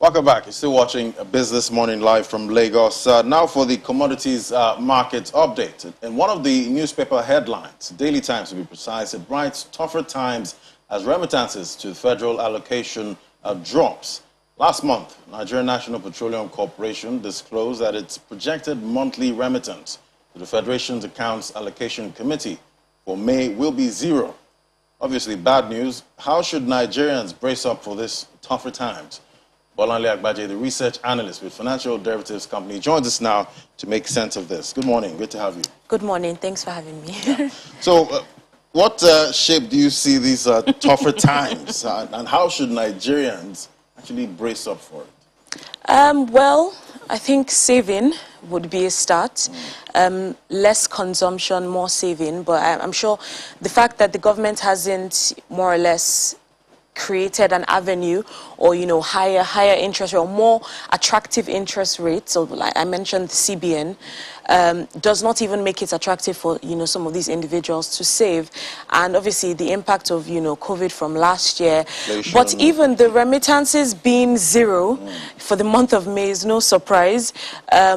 Welcome back. You're still watching Business Morning live from Lagos. Now for the commodities market update. In one of the newspaper headlines, Daily Times to be precise, it writes tougher times as remittances to federal allocation drops. Last month, Nigerian National Petroleum Corporation disclosed that its projected monthly remittance to the Federation's Accounts Allocation Committee for May will be zero. Obviously, bad news. How should Nigerians brace up for this tougher times? Bolanle Agbaje, the research analyst with Financial Derivatives Company, joins us now to make sense of this. Good morning. Good to have you. Good morning. Thanks for having me. Yeah. So, what shape do you see these tougher times, and how should Nigerians actually brace up for it? Well, I think saving would be a start. Less consumption, more saving. But I'm sure the fact that the government hasn't more or less created an avenue or, higher interest rate or more attractive interest rates. So like I mentioned, the CBN does not even make it attractive for, some of these individuals to save. And obviously the impact of, COVID from last year. Inflation. But even the remittances being zero for the month of May is no surprise.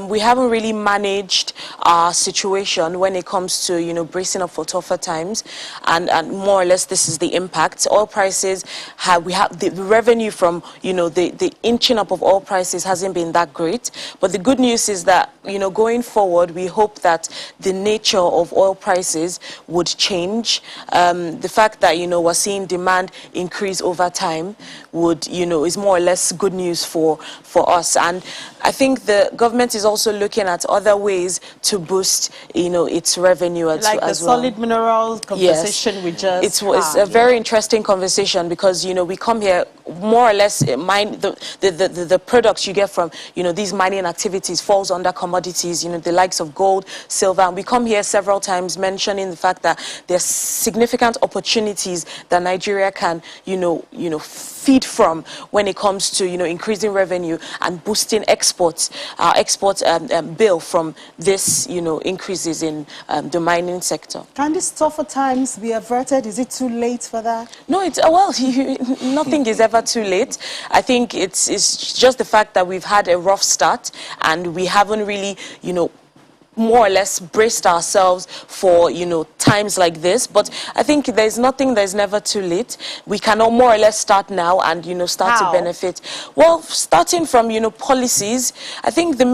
We haven't really managed our situation when it comes to, bracing up for tougher times. And more or less this is the impact. Oil prices, we have the revenue from, the inching up of oil prices hasn't been that great. But the good news is that, going forward, we hope that the nature of oil prices would change. The fact that, we're seeing demand increase over time would, is more or less good news for us. And I think the government is also looking at other ways to boost, its revenue as well. Like the solid minerals conversation we just It's a very interesting conversation because, we come here more or less mine the products you get from, these mining activities falls under commodities, the likes of gold, silver. And we come here several times mentioning the fact that there's significant opportunities that Nigeria can, feed from when it comes to, increasing revenue and boosting exports, export bill from this, increases in the mining sector. Can these tougher times be averted? Is it too late for that? No, nothing is ever too late. I think it's just the fact that we've had a rough start and we haven't really, more or less braced ourselves for, times like this. But I think there's never too late. We can all more or less start now and, start to benefit. Well, starting from, policies, I think the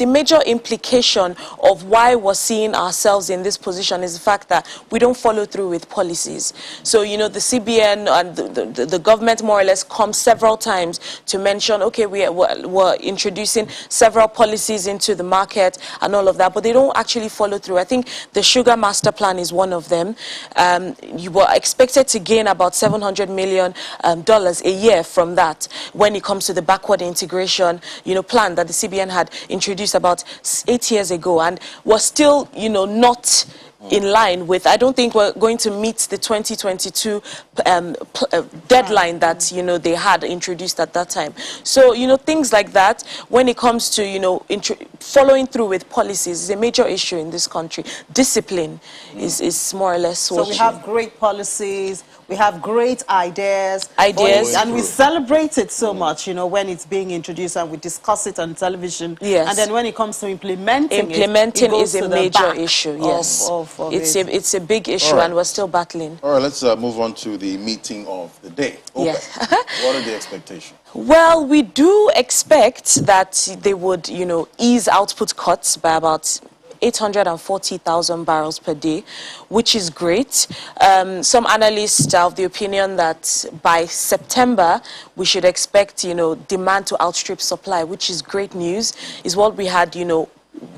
major implication of why we're seeing ourselves in this position is the fact that we don't follow through with policies. So, the CBN and the government more or less come several times to mention, okay, we're introducing several policies into the market and all of that, but they don't actually follow through. I think the Sugar Master Plan is one of them. You were expected to gain about $700 million a year from that when it comes to the backward integration, plan that the CBN had introduced about 8 years ago, and was still, not in line with. I don't think we're going to meet the 2022 deadline that they had introduced at that time. So things like that when it comes to following through with policies is a major issue in this country. Discipline is more or less what. So we have great policies. We have great ideas, and we celebrate it so much, when it's being introduced and we discuss it on television. Yes. And then when it comes to implementing it is a major issue. Yes, it's a big issue, and we're still battling. All right, let's move on to the meeting of the day. Yes. What are the expectations? Well, we do expect that they would, ease output cuts by about 840,000 barrels per day, which is great. Some analysts are of the opinion that by September, we should expect, demand to outstrip supply, which is great news, is what we had,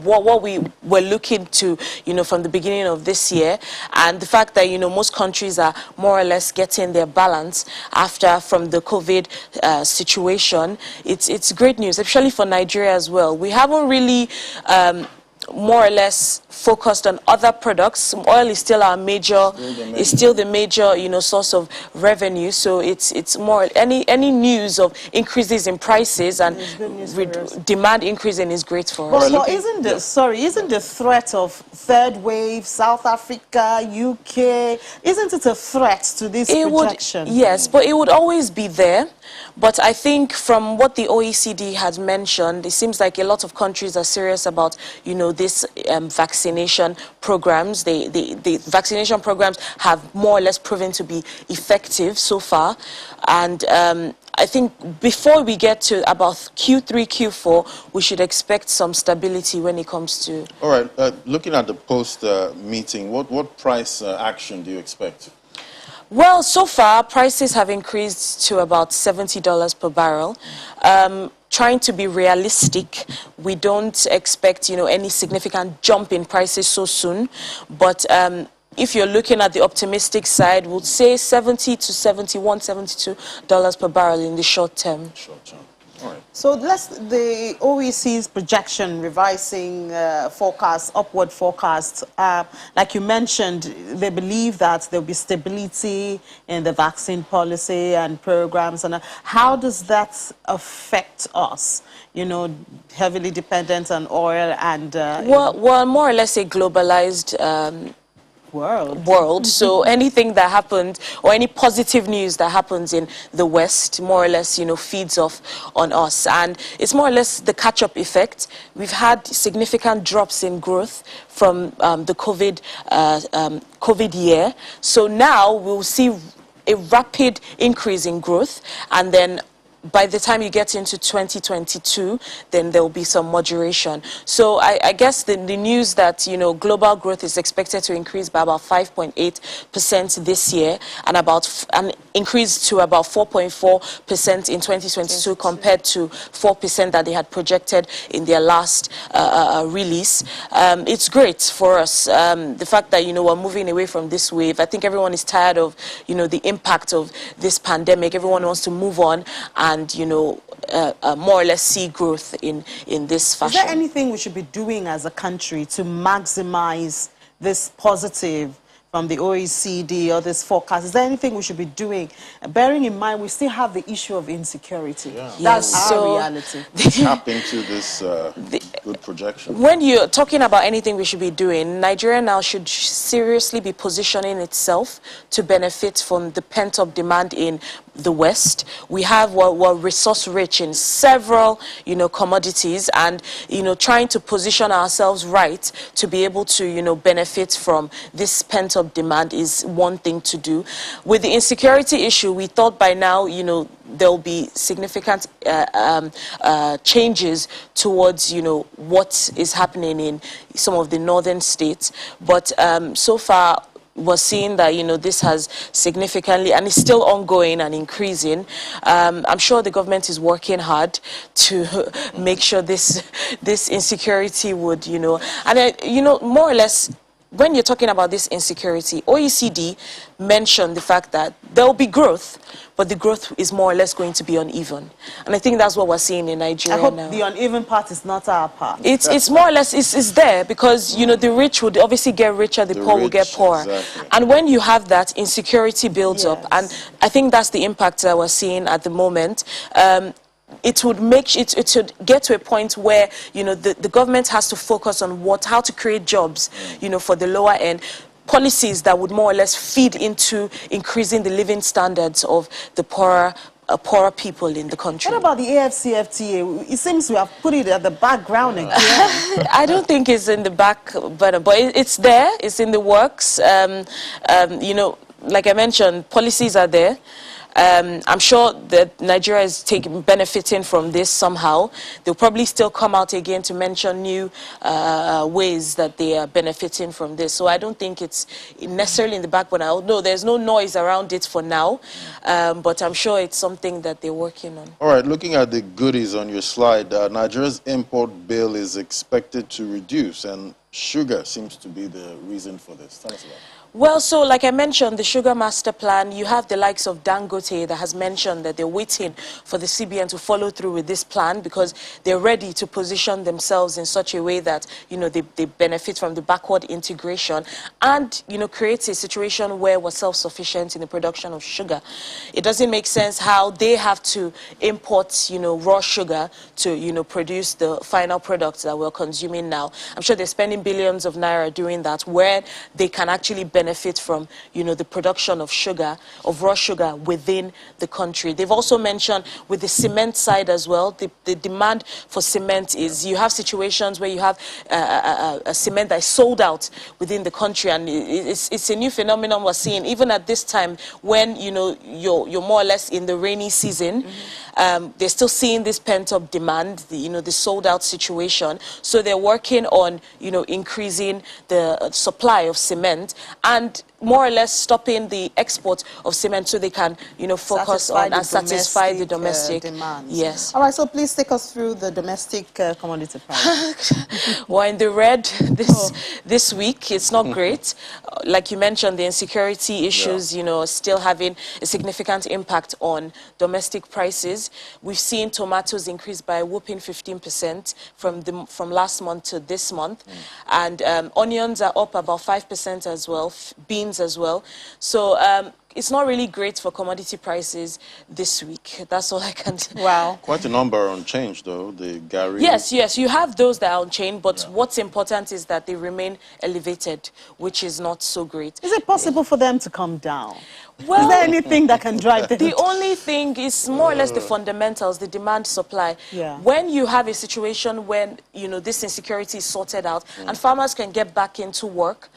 what we were looking to, from the beginning of this year. And the fact that, most countries are more or less getting their balance from the COVID situation, it's great news, especially for Nigeria as well. We haven't really more or less focused on other products. Oil is still our major, source of revenue. So it's more any news of increases in prices and demand increasing is great for us. But isn't the threat of third wave, South Africa, UK, isn't it a threat to this projection? Yes, but it would always be there. But I think from what the OECD has mentioned, it seems like a lot of countries are serious about, this vaccination programs. The vaccination programs have more or less proven to be effective so far. And I think before we get to about Q3, Q4, we should expect some stability when it comes to... All right. Looking at the post-meeting, what price action do you expect? Well, so far, prices have increased to about $70 per barrel. Trying to be realistic, we don't expect, any significant jump in prices so soon. But if you're looking at the optimistic side, we'll say $70 to $71, $72 per barrel in the short term. All right. So the OEC's projection, revising forecast, upward forecast, like you mentioned, they believe that there'll be stability in the vaccine policy and programs. And how does that affect us? Heavily dependent on oil and... Well, more or less a globalized... world. So anything that happens or any positive news that happens in the West more or less feeds off on us, and it's more or less the catch-up effect. We've had significant drops in growth from the COVID year, so now we'll see a rapid increase in growth, and then by the time you get into 2022, then there will be some moderation. So I guess the news that, global growth is expected to increase by about 5.8% this year and an increase to about 4.4% in 2022 compared to 4% that they had projected in their last release. It's great for us. The fact that, we're moving away from this wave. I think everyone is tired of, the impact of this pandemic. Everyone wants to move on and, more or less see growth in this fashion. Is there anything we should be doing as a country to maximize this positive from the OECD or this forecast? Is there anything we should be doing? Bearing in mind, we still have the issue of insecurity. Yeah. That's our reality. Tap into this good projection. When you're talking about anything we should be doing, Nigeria now should seriously be positioning itself to benefit from the pent-up demand in the West. We're resource rich in several, commodities, and, trying to position ourselves right to be able to, benefit from this pent-up demand is one thing to do. With the insecurity issue, we thought by now, there'll be significant changes towards, what is happening in some of the northern states. But so far, we're seeing that, this has significantly, and it's still ongoing and increasing. I'm sure the government is working hard to make sure this insecurity would, and, more or less, when you're talking about this insecurity, OECD mentioned the fact that there will be growth, but the growth is more or less going to be uneven. And I think that's what we're seeing in Nigeria now. I hope now. The uneven part is not our part. It's more or less, it's there because, the rich would obviously get richer, the poor will get poorer. Exactly. And when you have that, insecurity builds up. And I think that's the impact that we're seeing at the moment. It would it should get to a point where the government has to focus on how to create jobs for the lower end, policies that would more or less feed into increasing the living standards of the poorer people in the country. What about the AFCFTA? It seems we have put it at the background again. I don't think it's in the back burner, but it's there. It's in the works. Like I mentioned, policies are there. I'm sure that Nigeria is benefiting from this somehow. They'll probably still come out again to mention new ways that they are benefiting from this. So I don't think it's necessarily in the back burner. No, there's no noise around it for now, but I'm sure it's something that they're working on. All right, looking at the goodies on your slide, Nigeria's import bill is expected to reduce, and sugar seems to be the reason for this. Tell us about it. Well, so like I mentioned, the Sugar Master Plan, you have the likes of Dangote that has mentioned that they're waiting for the CBN to follow through with this plan because they're ready to position themselves in such a way that, they benefit from the backward integration and, creates a situation where we're self-sufficient in the production of sugar. It doesn't make sense how they have to import, raw sugar to, produce the final products that we're consuming now. I'm sure they're spending billions of naira doing that where they can actually benefit from, the production of sugar, of raw sugar within the country. They've also mentioned with the cement side as well, the demand for cement is, you have situations where you have a cement that is sold out within the country, and it's a new phenomenon we're seeing, even at this time when, you're more or less in the rainy season. They're still seeing this pent-up demand, the sold-out situation. So they're working on, increasing the supply of cement and more or less stopping the export of cement so they can, focus on and satisfy the domestic demands. Yes. All right, so please take us through the domestic commodity price. We're in the red this week. It's not great. Like you mentioned, the insecurity issues, still having a significant impact on domestic prices. We've seen tomatoes increase by a whopping 15% from last month to this month. And onions are up about 5% as well, beans as well. So it's not really great for commodity prices this week. That's all I can say. Wow. Quite a number are unchanged, though. The Gary. Yes, you have those that are unchanged, but what's important is that they remain elevated, which is not so great. Is it possible for them to come down? Well, is there anything that can drive them? The only thing is more or less the fundamentals, the demand supply. Yeah. When you have a situation when, this insecurity is sorted out and farmers can get back into work,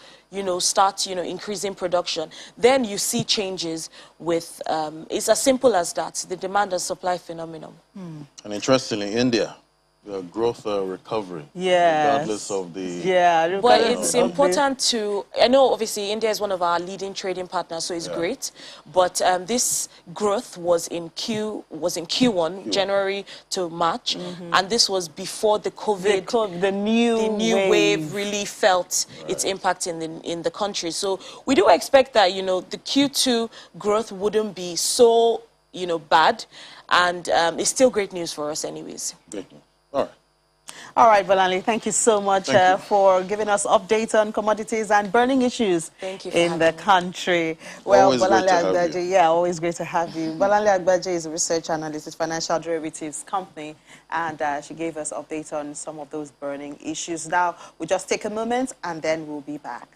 start, increasing production, then you see changes with, it's as simple as that, the demand and supply phenomenon. And interestingly, India, the growth recovery. Yes. Regardless of the... Yeah. But it's important to... I know, obviously, India is one of our leading trading partners, so it's great. But this growth was in Q1, January to March, and this was before the COVID... The new wave really felt its impact in the country. So we do expect that, the Q2 growth wouldn't be so, bad, and it's still great news for us anyways. Great news. All right. All right, Bolanle, thank you so much for giving us updates on commodities and burning issues in the country. Well, always Bolanle great to have Agbaje, you. always great to have you. Bolanle Agbaje is a research analyst with Financial Derivatives Company, and she gave us updates on some of those burning issues. Now, we'll just take a moment, and then we'll be back.